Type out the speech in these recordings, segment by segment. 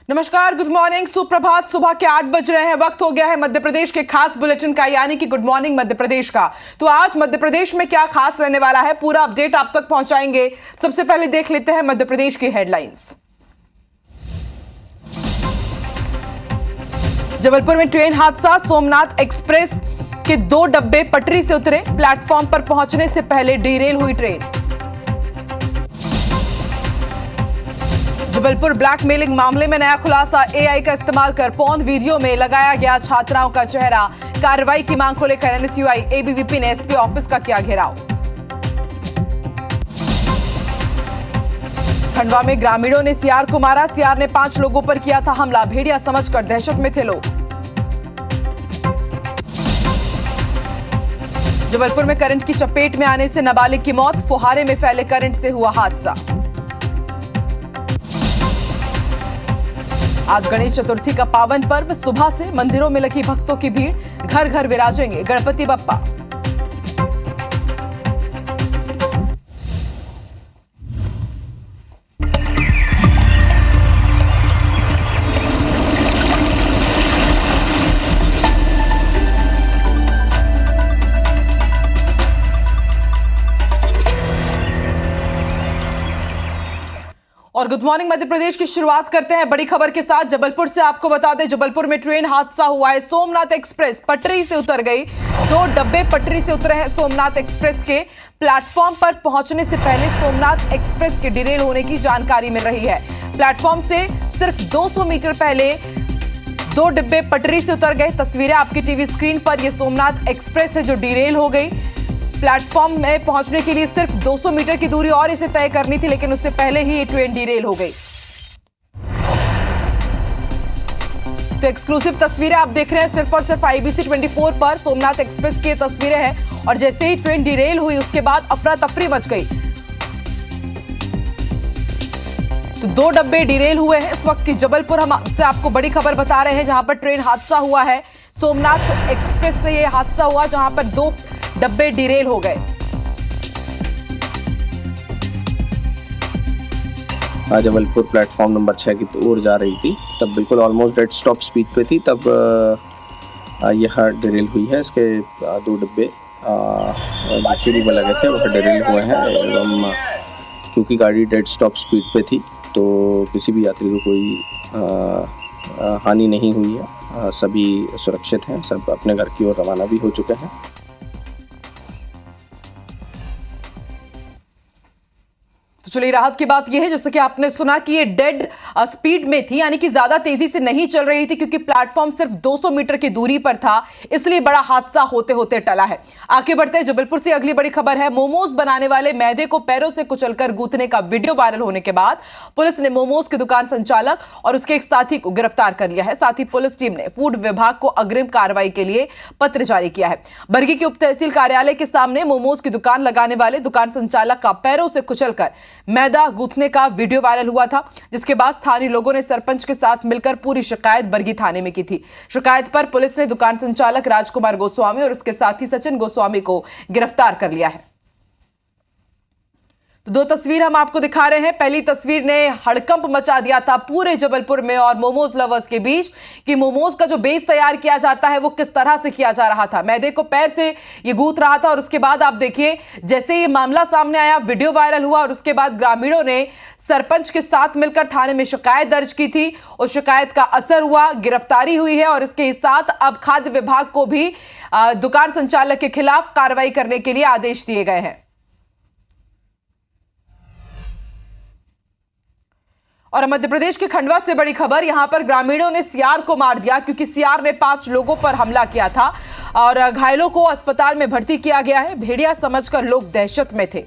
नमस्कार, good morning, सुप्रभात। सुबह के 8 बज रहे हैं। वक्त हो गया है मध्य प्रदेश के खास बुलेटिन का, यानी कि गुड मॉर्निंग मध्य प्रदेश का। तो आज मध्य प्रदेश में क्या खास रहने वाला है, पूरा अपडेट आप तक पहुंचाएंगे। सबसे पहले देख लेते हैं मध्य प्रदेश की हेडलाइंस। जबलपुर में ट्रेन हादसा, सोमनाथ एक्सप्रेस के 2 डब्बे पटरी से उतरे, प्लेटफॉर्म पर पहुंचने से पहले डिरेल हुई ट्रेन। जबलपुर ब्लैकमेलिंग मामले में नया खुलासा, एआई का इस्तेमाल कर पॉर्न वीडियो में लगाया गया छात्राओं का चेहरा। कार्रवाई की मांग को लेकर एनएसयूआई एबीवीपी ने एसपी ऑफिस का किया घेराव। खंडवा में ग्रामीणों ने सीआर को मारा, सीआर ने 5 लोगों पर किया था हमला, भेड़िया समझकर दहशत में थे लोग। जबलपुर में करंट की चपेट में आने से नाबालिग की मौत, फुहारे में फैले करंट से हुआ हादसा। आज गणेश चतुर्थी का पावन पर्व, सुबह से मंदिरों में लगी भक्तों की भीड़, घर घर विराजेंगे गणपति बप्पा। और गुड मॉर्निंग मध्य प्रदेश की शुरुआत करते हैं बड़ी खबर के साथ। जबलपुर से आपको बता दें, जबलपुर में ट्रेन हादसा हुआ है। सोमनाथ एक्सप्रेस पटरी से उतर गई, 2 डब्बे पटरी से उतरे हैं। सोमनाथ एक्सप्रेस के प्लेटफॉर्म पर पहुंचने से पहले सोमनाथ एक्सप्रेस के डिरेल होने की जानकारी मिल रही है। प्लेटफॉर्म से सिर्फ 200 मीटर पहले 2 डिब्बे पटरी से उतर गए। तस्वीरें आपकी टीवी स्क्रीन पर, यह सोमनाथ एक्सप्रेस है जो डिरेल हो गई। प्लेटफॉर्म में पहुंचने के लिए सिर्फ 200 मीटर की दूरी और इसे तय करनी थी, लेकिन उससे पहले ही ये ट्रेन डिरेल हो गई। तो एक्सक्लूसिव तस्वीरें आप देख रहे हैं सिर्फ और सिर्फ आईबीसी 24 पर। सोमनाथ एक्सप्रेस की तस्वीरें हैं और जैसे ही ट्रेन डिरेल हुई उसके बाद अफरा तफरी मच गई। तो 2 डब्बे डिरेल हुए हैं। इस वक्त की जबलपुर हम से आपको बड़ी खबर बता रहे हैं, जहां पर ट्रेन हादसा हुआ है। सोमनाथ एक्सप्रेस से यह हादसा हुआ जहां पर 2 डब्बे डिरेल हो गए। जबलपुर प्लेटफॉर्म नंबर 6 की ओर जा रही थी, तब बिल्कुल ऑलमोस्ट डेड स्टॉप स्पीड पे थी, तब यह डिरेल हुई है। इसके 2 डब्बे जो शुरू में लगे थे वह डिरेल हुए हैं एवं क्योंकि गाड़ी डेड स्टॉप स्पीड पे थी तो किसी भी यात्री को कोई हानि नहीं हुई है। सभी सुरक्षित हैं, सब अपने घर की ओर रवाना भी हो चुके हैं। तो चलिए, राहत की बात यह है जैसे कि आपने सुना कि ये डेड स्पीड में थी, यानी कि ज्यादा तेजी से नहीं चल रही थी, क्योंकि प्लेटफॉर्म सिर्फ 200 मीटर की दूरी पर था, इसलिए बड़ा हादसा होते होते टला है। आगे बढ़ते हैं, जबलपुर से अगली बड़ी खबर है। मोमोज बनाने वाले मैदे को पैरों से कुचलकर गूंथने का वीडियो वायरल होने के बाद पुलिस ने मोमोज की दुकान संचालक और उसके एक साथी को गिरफ्तार कर लिया है। साथ ही पुलिस टीम ने फूड विभाग को अग्रिम कार्रवाई के लिए पत्र जारी किया है। बरगी के उप तहसील कार्यालय के सामने मोमोज की दुकान लगाने वाले दुकान संचालक का पैरों से कुचलकर मैदा गूंथने का वीडियो वायरल हुआ था, जिसके बाद स्थानीय लोगों ने सरपंच के साथ मिलकर पूरी शिकायत बरगी थाने में की थी। शिकायत पर पुलिस ने दुकान संचालक राजकुमार गोस्वामी और उसके साथी सचिन गोस्वामी को गिरफ्तार कर लिया है। तो 2 तस्वीर हम आपको दिखा रहे हैं। पहली तस्वीर ने हड़कंप मचा दिया था पूरे जबलपुर में और मोमोज लवर्स के बीच कि मोमोज का जो बेस तैयार किया जाता है वो किस तरह से किया जा रहा था। मैदे को पैर से ये गूंथ रहा था और उसके बाद आप देखिए, जैसे ये मामला सामने आया, वीडियो वायरल हुआ और उसके बाद ग्रामीणों ने सरपंच के साथ मिलकर थाने में शिकायत दर्ज की थी और शिकायत का असर हुआ, गिरफ्तारी हुई है और इसके साथ अब खाद्य विभाग को भी दुकान संचालक के खिलाफ कार्रवाई करने के लिए आदेश दिए गए हैं। और मध्य प्रदेश के खंडवा से बड़ी खबर, यहां पर ग्रामीणों ने सीआर को मार दिया, क्योंकि सीआर ने 5 लोगों पर हमला किया था और घायलों को अस्पताल में भर्ती किया गया है। भेड़िया समझकर लोग दहशत में थे।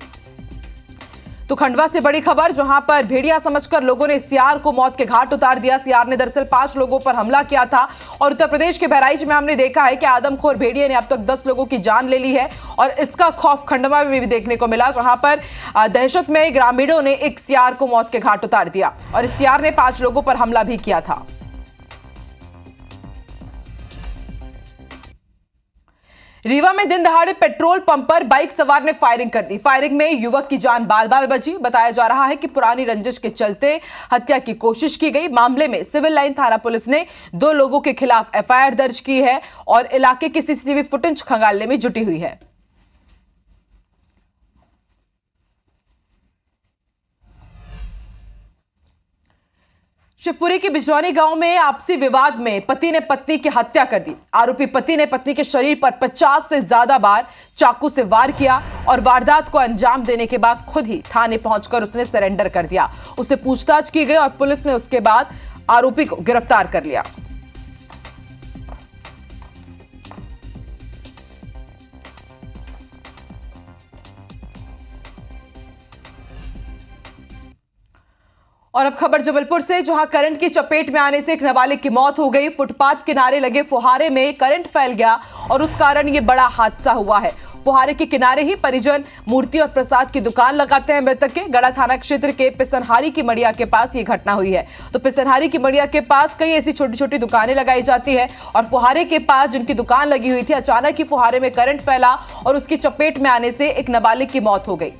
तो खंडवा से बड़ी खबर, जहां पर भेड़िया समझकर लोगों ने सीआर को मौत के घाट उतार दिया। सीआर ने दरअसल 5 लोगों पर हमला किया था और उत्तर प्रदेश के बहराइच में हमने देखा है कि आदमखोर भेड़िए ने अब तक 10 लोगों की जान ले ली है और इसका खौफ खंडवा में भी देखने को मिला, जहां पर दहशत में ग्रामीणों ने एक सीआर को मौत के घाट उतार दिया और इस सीआर ने 5 लोगों पर हमला भी किया था। रीवा में दिन दहाड़े पेट्रोल पंप पर बाइक सवार ने फायरिंग कर दी। फायरिंग में युवक की जान बाल बाल बची। बताया जा रहा है कि पुरानी रंजिश के चलते हत्या की कोशिश की गई। मामले में सिविल लाइन थाना पुलिस ने 2 लोगों के खिलाफ एफआईआर दर्ज की है और इलाके की सीसीटीवी फुटेज खंगालने में जुटी हुई है। शिवपुरी के बिजरौनी गांव में आपसी विवाद में पति ने पत्नी की हत्या कर दी। आरोपी पति ने पत्नी के शरीर पर 50 से ज्यादा बार चाकू से वार किया और वारदात को अंजाम देने के बाद खुद ही थाने पहुंचकर उसने सरेंडर कर दिया। उससे पूछताछ की गई और पुलिस ने उसके बाद आरोपी को गिरफ्तार कर लिया। और अब खबर जबलपुर से, जहां करंट की चपेट में आने से एक नाबालिग की मौत हो गई। फुटपाथ किनारे लगे फुहारे में करंट फैल गया और उस कारण यह बड़ा हादसा हुआ है। फुहारे के किनारे ही परिजन मूर्ति और प्रसाद की दुकान लगाते हैं। मृतक के गढ़ा थाना क्षेत्र के पिसनहारी की मड़िया के पास यह घटना हुई है। तो पिसनहारी की मड़िया के पास कई ऐसी छोटी छोटी दुकानें लगाई जाती है और फुहारे के पास जिनकी दुकान लगी हुई थी, अचानक ही फुहारे में करंट फैला और उसकी चपेट में आने से एक नाबालिग की मौत हो गई।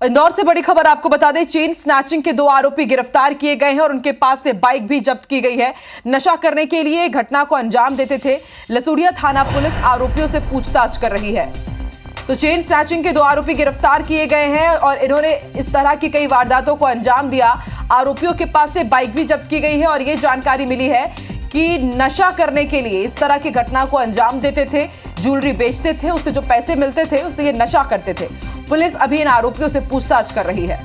इंदौर से बड़ी खबर आपको बता दें, चेन स्नैचिंग के 2 आरोपी गिरफ्तार किए गए हैं और उनके पास से बाइक भी जब्त की गई है। नशा करने के लिए घटना को अंजाम देते थे। लसूड़िया थाना पुलिस आरोपियों से पूछताछ कर रही है। तो चेन स्नैचिंग के 2 आरोपी गिरफ्तार किए गए हैं और इन्होंने इस तरह की कई वारदातों को अंजाम दिया। आरोपियों के पास से बाइक भी जब्त की गई है और यह जानकारी मिली है कि नशा करने के लिए इस तरह की घटना को अंजाम देते थे, ज्वेलरी बेचते थे, उससे जो पैसे मिलते थे उससे ये नशा करते थे। पुलिस अभी इन आरोपियों से पूछताछ कर रही है।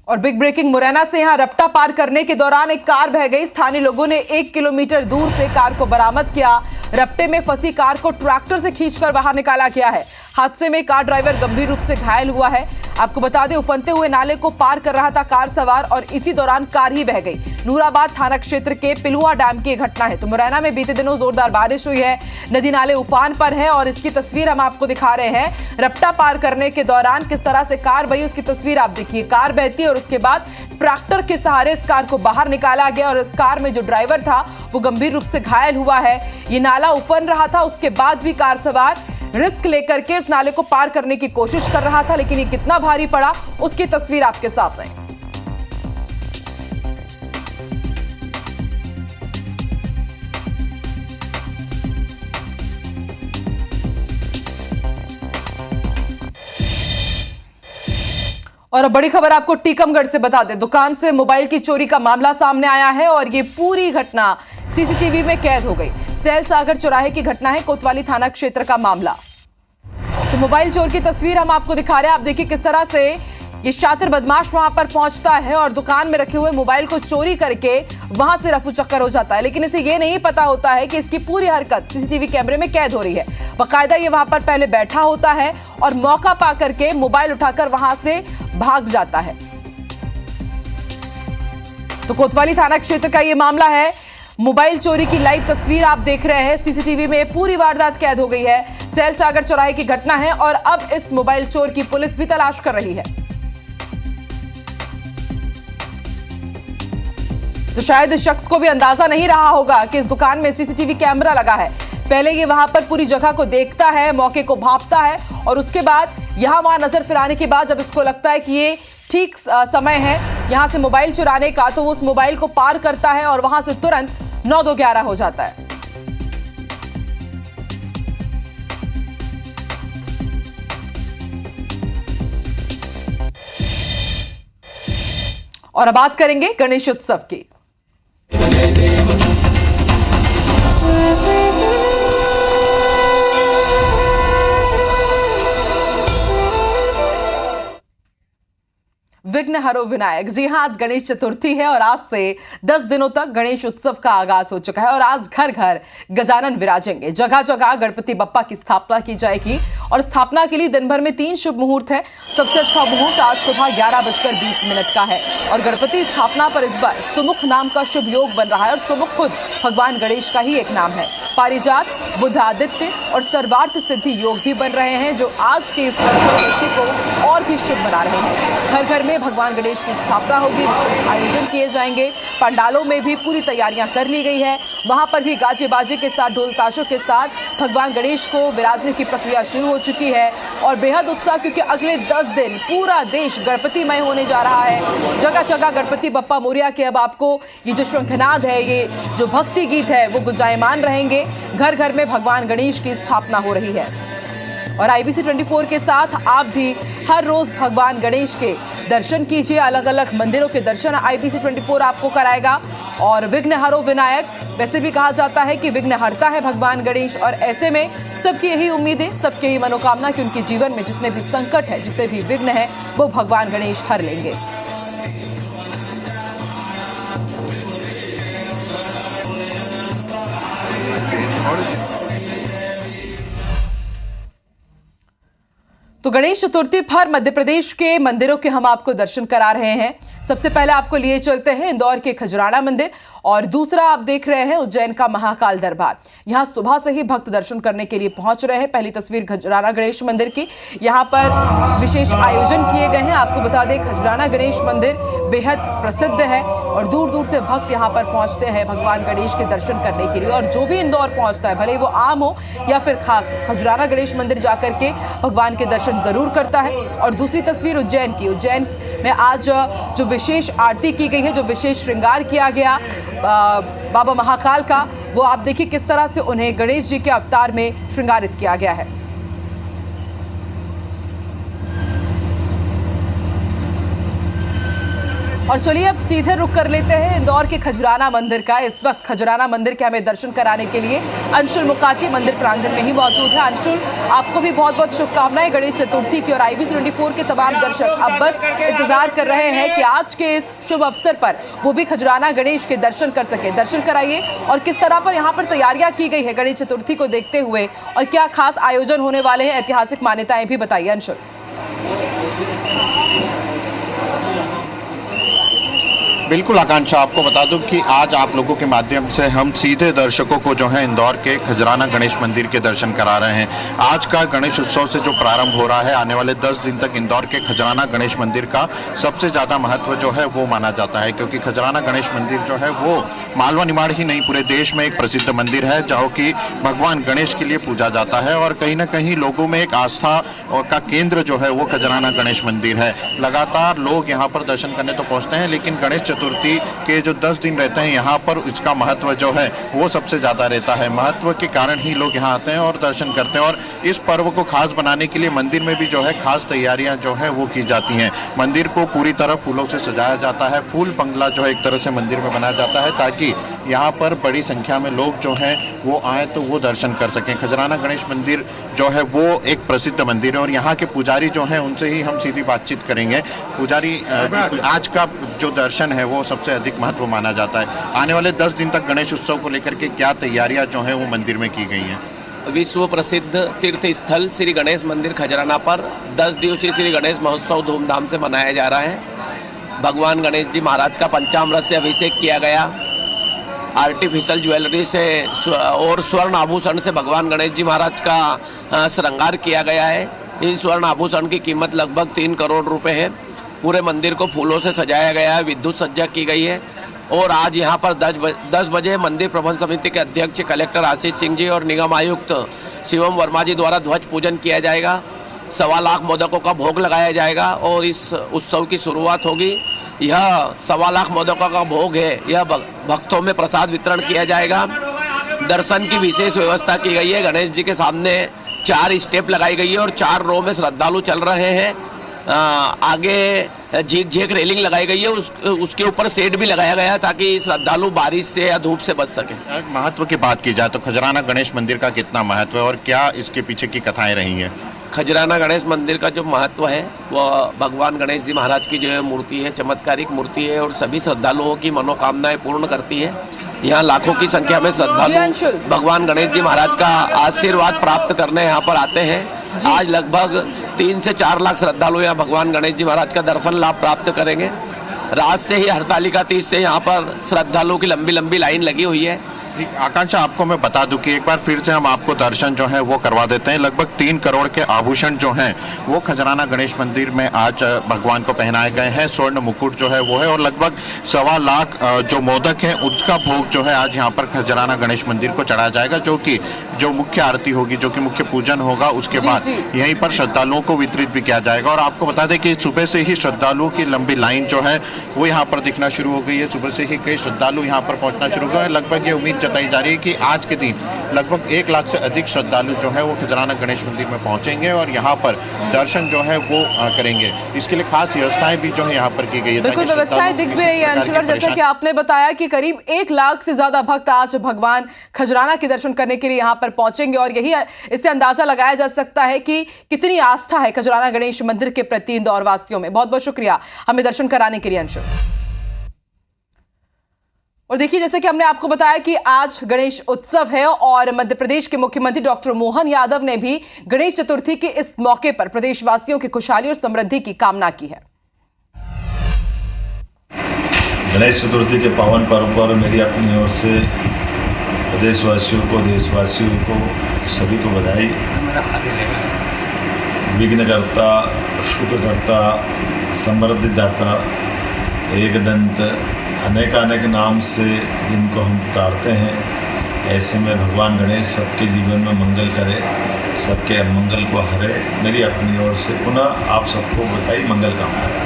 और बिग ब्रेकिंग मुरैना से, यहां रपटा पार करने के दौरान एक कार बह गई। स्थानीय लोगों ने 1 किलोमीटर दूर से कार को बरामद किया। रपटे में फंसी कार को ट्रैक्टर से खींचकर बाहर निकाला गया है। हादसे में कार ड्राइवर गंभीर रूप से घायल हुआ है। आपको बता दें, उफनते हुए नाले को पार कर रहा था कार सवार और इसी दौरान कार ही बह गई। नूराबाद थाना क्षेत्र के पिलुआ डैम की घटना है। तो मुरैना में बीते दिनों जोरदार बारिश हुई है, नदी नाले उफान पर है और इसकी तस्वीर हम आपको दिखा रहे हैं। रपटा पार करने के दौरान किस तरह से कार बही, उसकी तस्वीर आप देखिए। कार बहती है और उसके बाद ट्रैक्टर के सहारे इस कार को बाहर निकाला गया और इस कार में जो ड्राइवर था वो गंभीर रूप से घायल हुआ है। ये नाला उफन रहा था, उसके बाद भी कार सवार रिस्क लेकर के इस नाले को पार करने की कोशिश कर रहा था, लेकिन ये कितना भारी पड़ा उसकी तस्वीर आपके सामने। और अब बड़ी खबर आपको टीकमगढ़ से बता दें, दुकान से मोबाइल की चोरी का मामला सामने आया है और ये पूरी घटना सीसीटीवी में कैद हो गई। सैल सागर चौराहे की घटना है, कोतवाली थाना क्षेत्र का मामला। तो मोबाइल चोर की तस्वीर हम आपको दिखा रहे हैं। आप देखिए किस तरह से ये शातिर बदमाश वहां पर पहुंचता है और दुकान में रखे हुए मोबाइल को चोरी करके वहां से रफू चक्कर हो जाता है। लेकिन इसे ये नहीं पता होता है कि इसकी पूरी हरकत सीसीटीवी कैमरे में कैद हो रही है। बाकायदा ये वहां पर पहले बैठा होता है और मौका पा करके मोबाइल उठाकर वहां से भाग जाता है। तो कोतवाली थाना क्षेत्र का ये मामला है। मोबाइल चोरी की लाइव तस्वीर आप देख रहे हैं। सीसीटीवी में पूरी वारदात कैद हो गई है। सैल सागर चौराहे की घटना है और अब इस मोबाइल चोर की पुलिस भी तलाश कर रही है। तो शायद इस शख्स को भी अंदाजा नहीं रहा होगा कि इस दुकान में सीसीटीवी कैमरा लगा है। पहले ये वहां पर पूरी जगह को देखता है, मौके को भांपता है और उसके बाद यहां वहां नजर फिराने के बाद जब इसको लगता है कि ये ठीक समय है यहां से मोबाइल चुराने का, तो वो उस मोबाइल को पार करता है और वहां से तुरंत 9-2-11 हो जाता है। और अब बात करेंगे गणेश उत्सव की। विघ्न हरो विनायक। जी हाँ, आज गणेश चतुर्थी है और आज से 10 दिनों तक गणेश उत्सव का आगाज हो चुका है और आज घर घर गजानन विराजेंगे। जगह जगह गणपति बप्पा की स्थापना की जाएगी और स्थापना के लिए दिन भर में 3 शुभ मुहूर्त है। सबसे अच्छा मुहूर्त आज सुबह 11:20 का है और गणपति स्थापना पर इस बार सुमुख नाम का शुभ योग बन रहा है और सुमुख खुद भगवान गणेश का ही एक नाम है। पारिजात, बुधादित्य और सर्वार्थ सिद्धि योग भी बन रहे हैं जो आज के इस चतुर्थी को और भी शुभ बना रहे हैं। घर घर में भगवान गणेश की स्थापना होगी, विशेष आयोजन किए जाएंगे। पंडालों में भी पूरी तैयारियां कर ली गई है। वहां पर भी गाजे बाजे के साथ, ढोल ताशों के साथ भगवान गणेश को विराजने की प्रक्रिया शुरू हो चुकी है और बेहद उत्साह, क्योंकि अगले 10 दिन पूरा देश गणपतिमय होने जा रहा है। जगह जगह गणपति बप्पा मोरिया के अब आपको ये जो शंखनाद है, ये जो भक्ति गीत है, वो गुंजायमान रहेंगे। घर घर में भगवान गणेश की स्थापना हो रही है और IBC 24 के साथ आप भी हर रोज भगवान गणेश के दर्शन कीजिए। अलग अलग मंदिरों के दर्शन IBC 24 आपको कराएगा। और विघ्न हरो विनायक, वैसे भी कहा जाता है कि विघ्न हरता है भगवान गणेश और ऐसे में सबकी यही उम्मीदें, सबकी यही मनोकामना कि उनके जीवन में जितने भी संकट है, जितने भी विघ्न है, वो भगवान गणेश हर लेंगे। तो गणेश चतुर्थी पर मध्य प्रदेश के मंदिरों के हम आपको दर्शन करा रहे हैं। सबसे पहले आपको लिए चलते हैं इंदौर के खजराना मंदिर और दूसरा आप देख रहे हैं उज्जैन का महाकाल दरबार। यहां सुबह से ही भक्त दर्शन करने के लिए पहुंच रहे हैं। पहली तस्वीर खजराना गणेश मंदिर की, यहां पर विशेष आयोजन किए गए हैं। आपको बता दें, खजराना गणेश मंदिर बेहद प्रसिद्ध है और दूर दूर से भक्त यहां पर पहुंचते हैं भगवान गणेश के दर्शन करने के लिए। और जो भी इंदौर पहुंचता है, भले वो आम हो या फिर खास हो, खजराना गणेश मंदिर जाकर के भगवान के दर्शन जरूर करता है। और दूसरी तस्वीर उज्जैन की, उज्जैन में आज जो विशेष आरती की गई है, जो विशेष श्रृंगार किया गया बाबा महाकाल का, वो आप देखिए किस तरह से उन्हें गणेश जी के अवतार में श्रृंगारित किया गया है। और चलिए अब सीधे रुक कर लेते हैं इंदौर के खजराना मंदिर का। इस वक्त खजराना मंदिर के हमें दर्शन कराने के लिए अंशुल मुकाती मंदिर प्रांगण में ही मौजूद है। अंशुल, आपको भी बहुत बहुत शुभकामनाएं गणेश चतुर्थी की और IBC 24 के तमाम दर्शक अब बस इंतजार कर रहे हैं कि आज के इस शुभ अवसर पर वो भी खजराना गणेश के दर्शन कर सके। दर्शन कराइए और किस तरह पर यहाँ पर तैयारियां की गई है गणेश चतुर्थी को देखते हुए और क्या खास आयोजन होने वाले हैं, ऐतिहासिक मान्यताएं भी बताइए अंशुल। बिल्कुल आकांक्षा, आपको बता दूं कि आज आप लोगों के माध्यम से हम सीधे दर्शकों को जो है इंदौर के खजराना गणेश मंदिर के दर्शन करा रहे हैं। आज का गणेश उत्सव से जो प्रारंभ हो रहा है, आने वाले 10 दिन तक इंदौर के खजराना गणेश मंदिर का सबसे ज़्यादा महत्व जो है वो माना जाता है, क्योंकि खजराना गणेश मंदिर जो है वो मालवा निमाड़ ही नहीं, पूरे देश में एक प्रसिद्ध मंदिर है जहाँ की भगवान गणेश के लिए पूजा जाता है और कहीं ना कहीं लोगों में एक आस्था का केंद्र जो है वो खजराना गणेश मंदिर है। लगातार लोग यहाँ पर दर्शन करने तो पहुँचते हैं, लेकिन गणेश चतुर्थी के जो 10 दिन रहते हैं यहाँ पर, इसका महत्व जो है वो सबसे ज़्यादा रहता है। महत्व के कारण ही लोग यहाँ आते हैं और दर्शन करते हैं और इस पर्व को खास बनाने के लिए मंदिर में भी जो है खास तैयारियां जो है वो की जाती हैं। मंदिर को पूरी तरह फूलों से सजाया जाता है, फूल बंगला जो है एक तरह से मंदिर में बनाया जाता है ताकि यहाँ पर बड़ी संख्या में लोग जो हैं वो आए तो वो दर्शन कर सकें। खजराना गणेश मंदिर जो है वो एक प्रसिद्ध मंदिर है और यहाँ के पुजारी जो हैं उनसे ही हम सीधी बातचीत करेंगे। पुजारी, आज का जो दर्शन है वो सबसे अधिक महत्व माना जाता है। आने वाले 10 दिन तक गणेश उत्सव को लेकर के क्या तैयारियां जो हैं वो मंदिर में की गई हैं? विश्व प्रसिद्ध तीर्थ स्थल श्री गणेश मंदिर खजराना पर 10 दिवसीय श्री गणेश महोत्सव धूमधाम से मनाया जा रहा है। भगवान गणेश जी महाराज का पंचामृत से अभिषेक किया गया। आर्टिफिशियल ज्वेलरी से और स्वर्ण आभूषण से भगवान गणेश जी महाराज का श्रृंगार किया गया है। इन स्वर्ण आभूषण की कीमत लगभग 3 करोड़ रुपए है। पूरे मंदिर को फूलों से सजाया गया है, विद्युत सज्जा की गई है और आज यहाँ पर 10 बजे मंदिर प्रबंध समिति के अध्यक्ष कलेक्टर आशीष सिंह जी और निगम आयुक्त शिवम वर्मा जी द्वारा ध्वज पूजन किया जाएगा। 1.25 लाख मोदकों का भोग लगाया जाएगा और इस उत्सव की शुरुआत होगी। यह 1.25 लाख मोदकों का भोग है, यह भक्तों में प्रसाद वितरण किया जाएगा। दर्शन की विशेष व्यवस्था की गई है। गणेश जी के सामने 4 स्टेप लगाई गई है और 4 रो में श्रद्धालु चल रहे हैं। आगे झीक झीक रेलिंग लगाई गई है, उसके ऊपर शेड भी लगाया गया है ताकि श्रद्धालु बारिश से या धूप से बच सके। महत्व की बात की जाए तो खजराना गणेश मंदिर का कितना महत्व है और क्या इसके पीछे की कथाएं रही हैं? खजराना गणेश मंदिर का जो महत्व है वह भगवान गणेश जी महाराज की जो है मूर्ति है, चमत्कारिक मूर्ति है और सभी श्रद्धालुओं की मनोकामनाएं पूर्ण करती है। यहाँ लाखों की संख्या में जी, श्रद्धालु अंशुल। भगवान गणेश जी महाराज का आशीर्वाद प्राप्त करने यहाँ पर आते हैं। आज लगभग 3 से 4 लाख श्रद्धालु यहाँ भगवान गणेश जी महाराज का दर्शन लाभ प्राप्त करेंगे। रात से ही हरतालिका तीज से यहाँ पर श्रद्धालुओं की लंबी लंबी लाइन लगी हुई है। आकांक्षा, आपको मैं बता दूं कि एक बार फिर से हम आपको दर्शन जो है वो करवा देते हैं। लगभग 3 करोड़ के आभूषण जो हैं वो खजराना गणेश मंदिर में आज भगवान को पहनाए गए हैं। स्वर्ण मुकुट जो है वो है और लगभग 1.25 लाख जो मोदक है उसका भोग जो है आज यहाँ पर खजराना गणेश मंदिर को चढ़ाया जाएगा, जो कि जो मुख्य आरती होगी, जो कि मुख्य पूजन होगा, उसके जी, बाद जी। यहीं पर श्रद्धालुओं को वितरित भी किया जाएगा। और आपको बता दें कि सुबह से ही श्रद्धालुओं की लंबी लाइन जो है वो यहाँ पर दिखना शुरू हो गई है। सुबह से ही कई श्रद्धालु यहाँ पर पहुंचना शुरू हो गए। लगभग ये उम्मीद जताई जा रही है कि आज के दिन लगभग 1 लाख से अधिक श्रद्धालु जो है वो खजराना गणेश मंदिर में पहुंचेंगे और यहाँ पर दर्शन जो है वो करेंगे। इसके लिए खास व्यवस्थाएं भी जो है यहाँ पर की गई है। बिल्कुल, व्यवस्थाएं दिख भी रही है अंशुल। जैसा कि आपने बताया कि करीब 1 लाख से ज्यादा भक्त आज भगवान खजराना के दर्शन करने के लिए यहाँ पर पहुंचेंगे और यही इससे अंदाजा लगाया जा सकता है कि कितनी आस्था है खजराना गणेश मंदिर के प्रति इंदौर वासियों में। बहुत बहुत शुक्रिया हमें दर्शन कराने के लिए अंशुल। और देखिए, जैसे कि हमने आपको बताया कि आज गणेश उत्सव है और मध्य प्रदेश के मुख्यमंत्री डॉक्टर मोहन यादव ने भी गणेश चतुर्थी के इस मौके पर प्रदेशवासियों की खुशहाली और समृद्धि की कामना की है। गणेश चतुर्थी के पावन पर्व पर मेरी अपनी ओर से प्रदेशवासियों को, देशवासियों को, सभी को बधाई। विघ्नकर्ता, शुभकर्ता, समृद्धिदाता, एकदंत, अनेकानेक नाम से जिनको हम पुकारते हैं, ऐसे में भगवान गणेश सबके जीवन में मंगल करे, सबके अमंगल को हरे। मेरी अपनी ओर से पुनः आप सबको बधाई, मंगल कामना।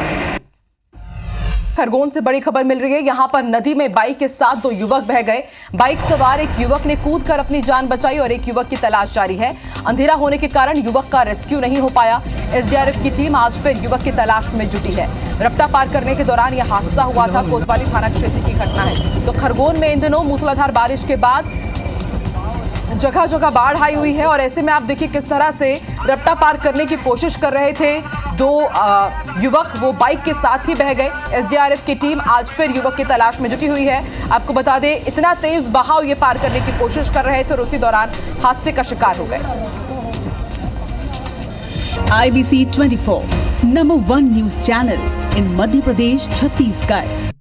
खरगोन से बड़ी खबर मिल रही है। यहां पर नदी में बाइक के साथ 2 युवक बह गए। बाइक सवार एक युवक ने कूदकर अपनी जान बचाई और एक युवक की तलाश जारी है। अंधेरा होने के कारण युवक का रेस्क्यू नहीं हो पाया। एसडीआरएफ की टीम आज फिर युवक की तलाश में जुटी है। रफ्ता पार करने के दौरान यह हादसा हुआ था। कोतवाली थाना क्षेत्र की घटना है। तो खरगोन में इन दिनों मूसलाधार बारिश के बाद जगह जगह बाढ़ आई हुई है और ऐसे में आप देखिए किस तरह से रफ्ता पार करने की कोशिश कर रहे थे 2 युवक, वो बाइक के साथ ही बह गए। एसडीआरएफ की टीम आज फिर युवक की तलाश में जुटी हुई है। आपको बता दें, इतना तेज बहाव ये पार करने की कोशिश कर रहे थे और उसी दौरान हादसे का शिकार हो गए। IBC 24 number 1 news channel in Madhya Pradesh, Chhattisgarh.